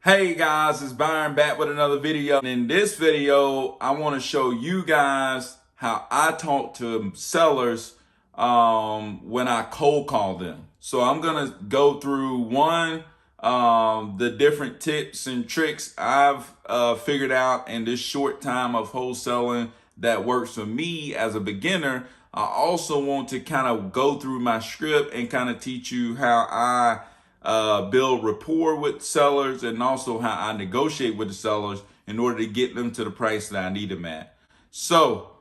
Hey guys, it's Byron back with another video. And in this video, I want to show you guys how I talk to sellers when I cold call them. So I'm going to go through the different tips and tricks I've figured out in this short time of wholesaling that works for me as a beginner. I also want to kind of go through my script and kind of teach you how I build rapport with sellers and also how I negotiate with the sellers in order to get them to the price that I need them at. So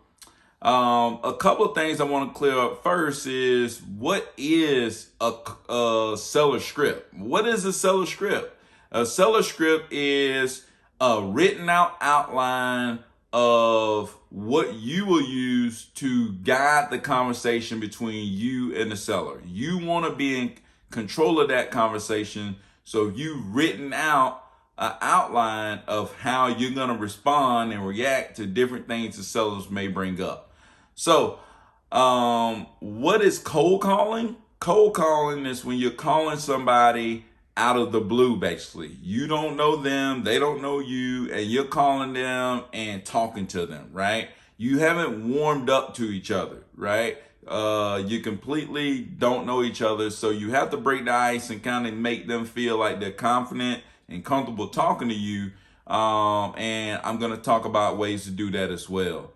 a couple of things I want to clear up first is what is a seller script? What is a seller script? A seller script is a written out outline of what you will use to guide the conversation between you and the seller. You want to be in control of that conversation, so you've written out an outline of how you're going to respond and react to different things the sellers may bring up. So what is cold calling? Cold calling is when you're calling somebody out of the blue. Basically, you don't know them, they don't know you, and you're calling them and talking to them, right? You haven't warmed up to each other, right? You completely don't know each other, so you have to break the ice and kind of make them feel like they're confident and comfortable talking to you. And I'm going to talk about ways to do that as well.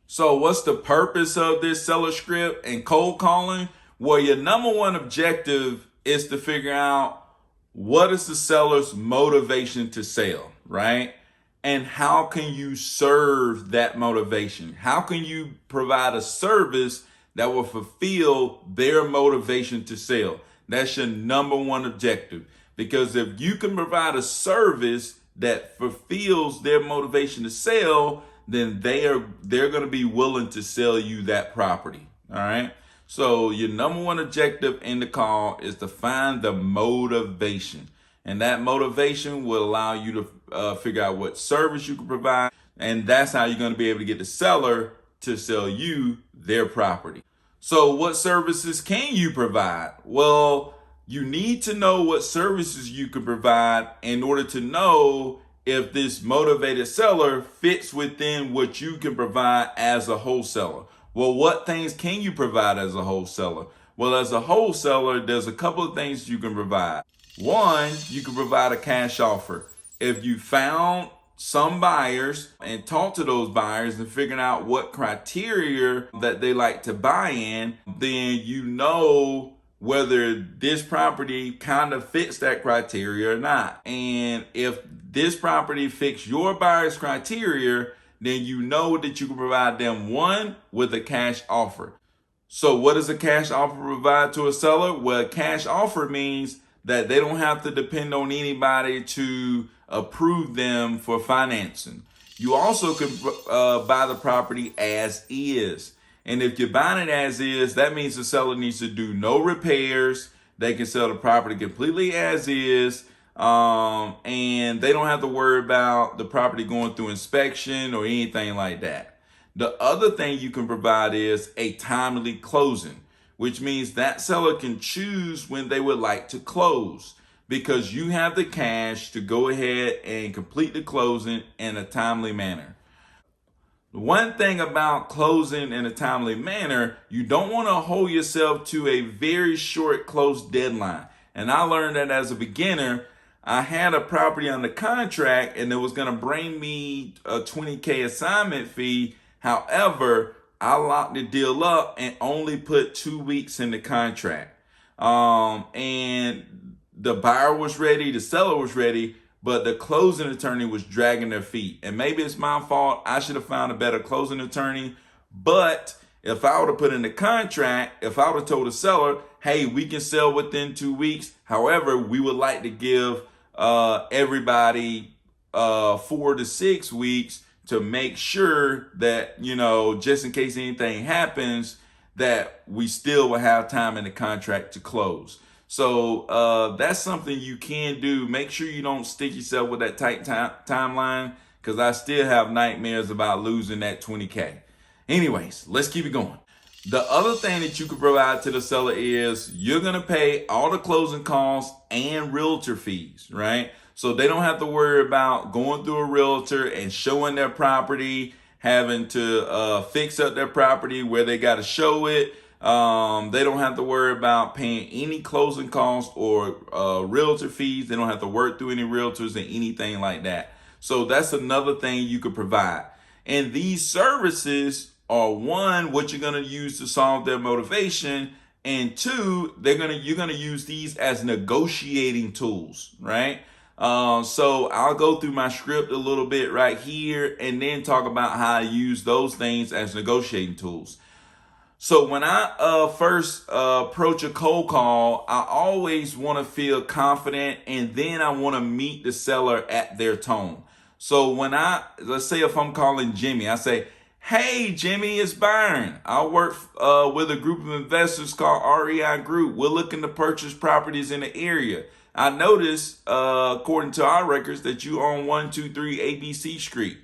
So what's the purpose of this seller script and cold calling? Well, your number one objective is to figure out what is the seller's motivation to sell, right? And how can you serve that motivation? How can you provide a service that will fulfill their motivation to sell? That's your number one objective. Because if you can provide a service that fulfills their motivation to sell, then they're going to be willing to sell you that property. All right. So your number one objective in the call is to find the motivation. And that motivation will allow you to figure out what service you can provide. And that's how you're going to be able to get the seller to sell you their property. So what services can you provide? Well, you need to know what services you can provide in order to know if this motivated seller fits within what you can provide as a wholesaler. Well, what things can you provide as a wholesaler? Well, as a wholesaler, there's a couple of things you can provide. One, you can provide a cash offer. If you found some buyers and talk to those buyers and figuring out what criteria that they like to buy in, then you know whether this property kind of fits that criteria or not. And if this property fits your buyer's criteria, then you know that you can provide them one with a cash offer. So what does a cash offer provide to a seller? Well, a cash offer means that they don't have to depend on anybody to approve them for financing. You also can buy the property as is. And if you're buying it as is, that means the seller needs to do no repairs. They can sell the property completely as is. And they don't have to worry about the property going through inspection or anything like that. The other thing you can provide is a timely closing, which means that seller can choose when they would like to close because you have the cash to go ahead and complete the closing in a timely manner. One thing about closing in a timely manner, you don't want to hold yourself to a very short close deadline. And I learned that as a beginner. I had a property under contract and it was going to bring me a $20,000 assignment fee. However, I locked the deal up and only put 2 weeks in the contract. And the buyer was ready, the seller was ready, but the closing attorney was dragging their feet. And maybe it's my fault. I should have found a better closing attorney. But if I would have put in the contract, if I would have told the seller, hey, we can sell within 2 weeks. However, we would like to give everybody 4 to 6 weeks to make sure that, just in case anything happens, that we still will have time in the contract to close. So that's something you can do. Make sure you don't stick yourself with that tight timeline, because I still have nightmares about losing that $20,000. Anyways, let's keep it going. The other thing that you can provide to the seller is you're going to pay all the closing costs and realtor fees, right? So they don't have to worry about going through a realtor and showing their property, having to fix up their property where they got to show it. They don't have to worry about paying any closing costs or realtor fees. They don't have to work through any realtors and anything like that. So that's another thing you could provide. And these services are, one, what you're going to use to solve their motivation, and two, you're gonna use these as negotiating tools, right? So I'll go through my script a little bit right here and then talk about how I use those things as negotiating tools. So when I first approach a cold call, I always want to feel confident, and then I want to meet the seller at their tone. So let's say if I'm calling Jimmy, I say, "Hey Jimmy, it's Byron. I work with a group of investors called REI Group. We're looking to purchase properties in the area. I noticed, according to our records, that you own 123 ABC Street.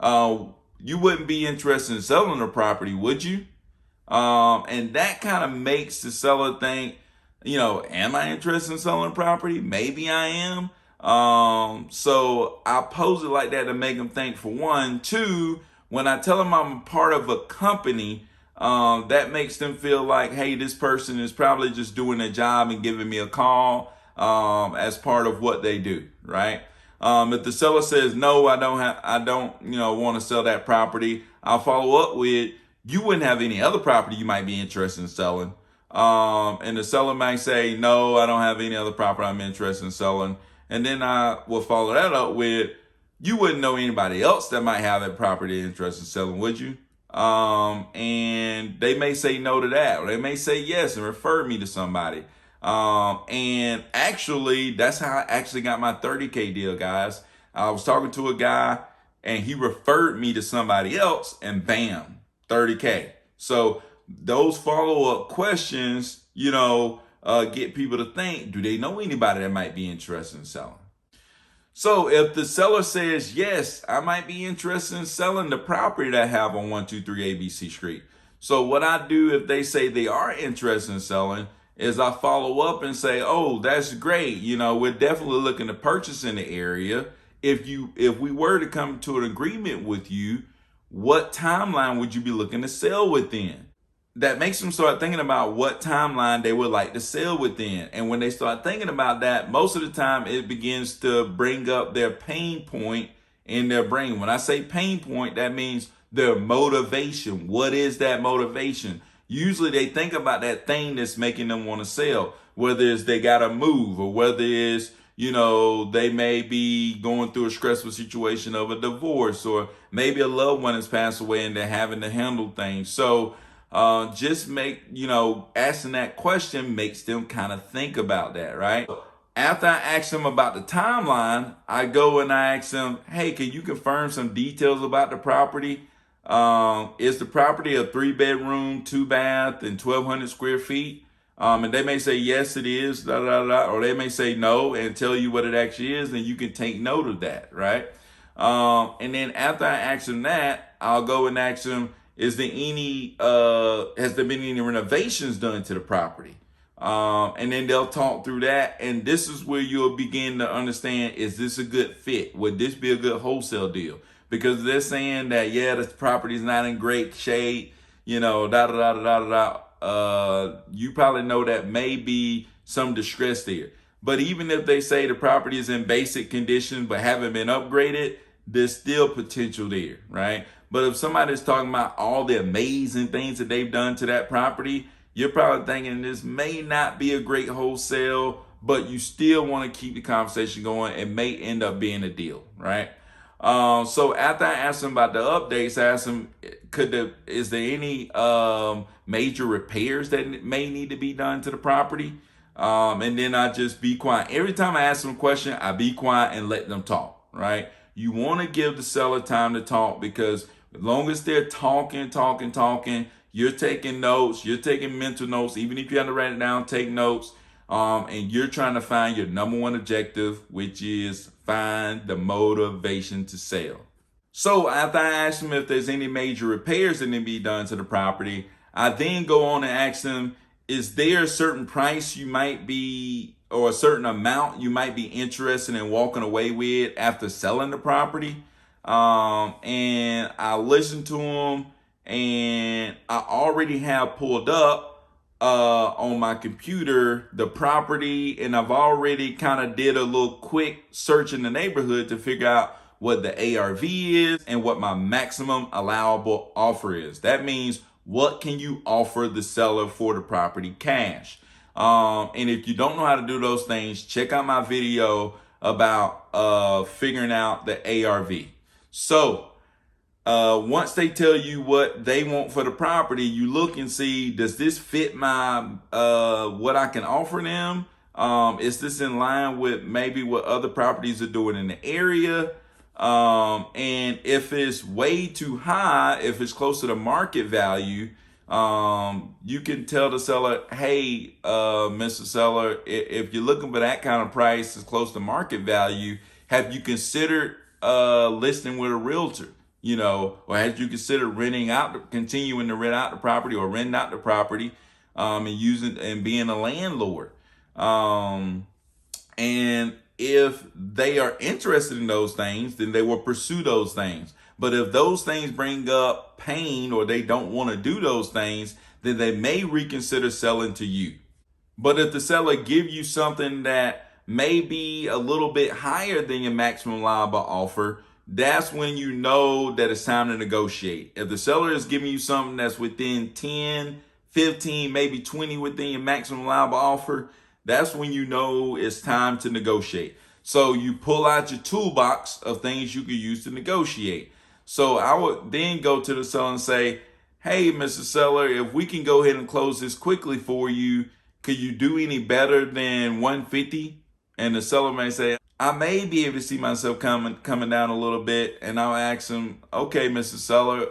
You wouldn't be interested in selling the property, would you?" And that kind of makes the seller think, am I interested in selling property? Maybe I am. So I pose it like that to make them think, for one. Two, when I tell them I'm part of a company, that makes them feel like, hey, this person is probably just doing their job and giving me a call, as part of what they do, right? If the seller says, no, I don't, want to sell that property, I'll follow up with, you wouldn't have any other property you might be interested in selling. And the seller might say, no, I don't have any other property I'm interested in selling. And then I will follow that up with, you wouldn't know anybody else that might have that property interested in selling, would you? And they may say no to that, or they may say yes and refer me to somebody. And actually, that's how I actually got my 30K deal, guys. I was talking to a guy and he referred me to somebody else, and bam, 30K. So those follow-up questions, get people to think, do they know anybody that might be interested in selling? So if the seller says, yes, I might be interested in selling the property that I have on 123 ABC Street. So what I do if they say they are interested in selling is I follow up and say, oh, that's great. We're definitely looking to purchase in the area. If we were to come to an agreement with you, what timeline would you be looking to sell within? That makes them start thinking about what timeline they would like to sell within. And when they start thinking about that, most of the time it begins to bring up their pain point in their brain. When I say pain point, that means their motivation. What is that motivation? Usually they think about that thing that's making them want to sell, whether it's they got to move, or whether it's, they may be going through a stressful situation of a divorce, or maybe a loved one has passed away and they're having to handle things. So just asking that question makes them kind of think about that, right? After I ask them about the timeline, I go and I ask them, hey, can you confirm some details about the property? Is the property a 3-bedroom, 2-bath, and 1,200 square feet? And they may say, yes, it is, da, da, da, or they may say no and tell you what it actually is, and you can take note of that, right? And then after I ask them that, I'll go and ask them, has there been any renovations done to the property? And then they'll talk through that. And this is where you'll begin to understand, is this a good fit? Would this be a good wholesale deal? Because they're saying that, yeah, this property is not in great shape, da da da da da da. You probably know that may be some distress there. But even if they say the property is in basic condition but haven't been upgraded, there's still potential there, right? But if somebody's talking about all the amazing things that they've done to that property, you're probably thinking this may not be a great wholesale, but you still want to keep the conversation going. It may end up being a deal, right? So after I asked them about the updates, I asked them, is there any major repairs that may need to be done to the property? And then I just be quiet. Every time I ask them a question, I be quiet and let them talk, right? You want to give the seller time to talk, because as long as they're talking, you're taking notes, you're taking mental notes, even if you have to write it down, take notes. And you're trying to find your number one objective, which is find the motivation to sell. So after I ask them if there's any major repairs that need to be done to the property, I then go on and ask them, is there a certain price you might be or a certain amount you might be interested in walking away with after selling the property. And I listened to them, and I already have pulled up on my computer the property, and I've already kind of did a little quick search in the neighborhood to figure out what the ARV is and what my maximum allowable offer is. That means what can you offer the seller for the property cash. And if you don't know how to do those things, check out my video about figuring out the ARV. So once they tell you what they want for the property, you look and see, does this fit my what I can offer them? Is this in line with maybe what other properties are doing in the area? And if it's way too high, if it's close to the market value, you can tell the seller, hey, Mr. Seller, if you're looking for that kind of price that's close to market value, have you considered listing with a realtor? Or have you considered continuing to rent out the property, or renting out the property, and being a landlord? And if they are interested in those things, then they will pursue those things. But if those things bring up pain, or they don't want to do those things, then they may reconsider selling to you. But if the seller give you something that may be a little bit higher than your maximum allowable offer, that's when you know that it's time to negotiate. If the seller is giving you something that's within 10, 15, maybe 20 within your maximum allowable offer, that's when you know it's time to negotiate. So you pull out your toolbox of things you could use to negotiate. So I would then go to the seller and say, hey, Mr. Seller, if we can go ahead and close this quickly for you, could you do any better than 150? And the seller may say, I may be able to see myself coming down a little bit. And I'll ask him, okay, Mr. Seller,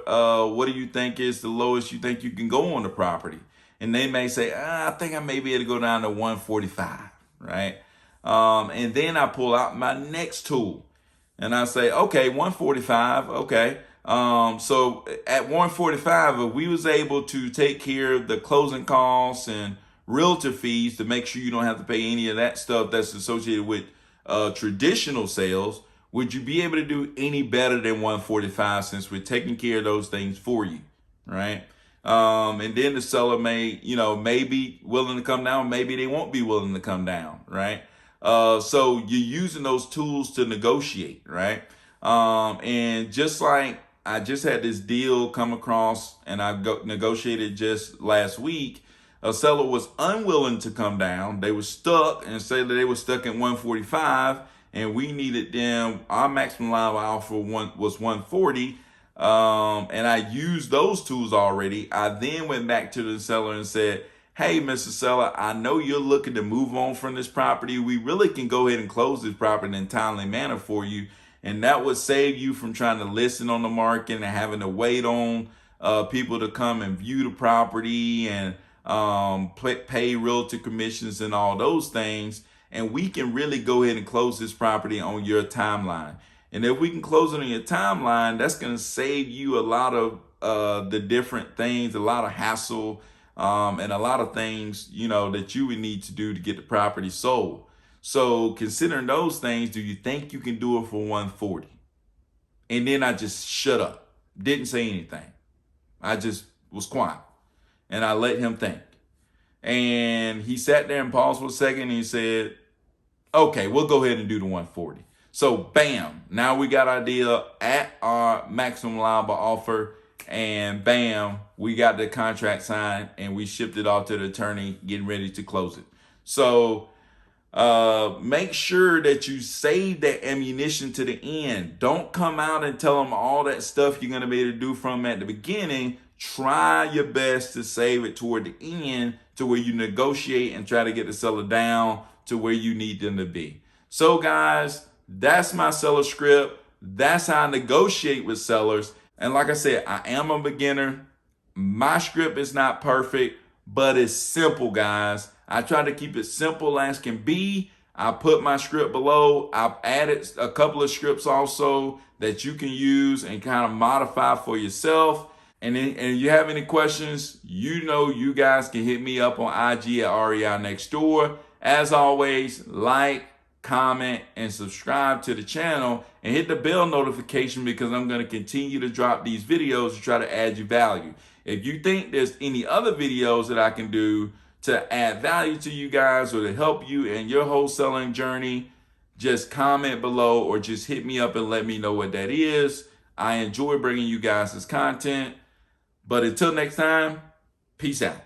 what do you think is the lowest you think you can go on the property? And they may say, I think I may be able to go down to 145, right? And then I pull out my next tool and I say, okay, 145, okay. So at 145, if we was able to take care of the closing costs and realtor fees to make sure you don't have to pay any of that stuff that's associated with traditional sales, would you be able to do any better than 145 since we're taking care of those things for you, right? And then the seller may be willing to come down, maybe they won't be willing to come down, right? So you're using those tools to negotiate, right? And just like I just had this deal come across, and I negotiated just last week. A seller was unwilling to come down. They were stuck, and say that they were stuck at 145, and we needed them. Our maximum allowable offer was 140. And I used those tools already. I then went back to the seller and said, hey, Mr. Seller, I know you're looking to move on from this property. We really can go ahead and close this property in a timely manner for you. And that would save you from trying to list it on the market and having to wait on people to come and view the property and pay realtor commissions and all those things. And we can really go ahead and close this property on your timeline. And if we can close it on your timeline, that's going to save you a lot of the different things, a lot of hassle, and a lot of things, that you would need to do to get the property sold. So considering those things, do you think you can do it for 140? And then I just shut up, didn't say anything. I just was quiet and I let him think. And he sat there and paused for a second and he said, okay, we'll go ahead and do the 140. So bam, now we got our deal at our maximum allowable offer, and bam, we got the contract signed and we shipped it off to the attorney, getting ready to close it. So make sure that you save that ammunition to the end. Don't come out and tell them all that stuff you're going to be able to do from at the beginning. Try your best to save it toward the end to where you negotiate and try to get the seller down to where you need them to be. So guys, that's my seller script. That's how I negotiate with sellers. And like I said, I am a beginner. My script is not perfect, but it's simple, guys. I try to keep it simple as can be. I put my script below. I've added a couple of scripts also that you can use and kind of modify for yourself. And if you have any questions, you guys can hit me up on IG at REI Next Door. as always, like, comment, and subscribe to the channel, and hit the bell notification because I'm going to continue to drop these videos to try to add you value. If you think there's any other videos that I can do to add value to you guys or to help you in your wholesaling journey, just comment below or just hit me up and let me know what that is. I enjoy bringing you guys this content. But until next time, peace out.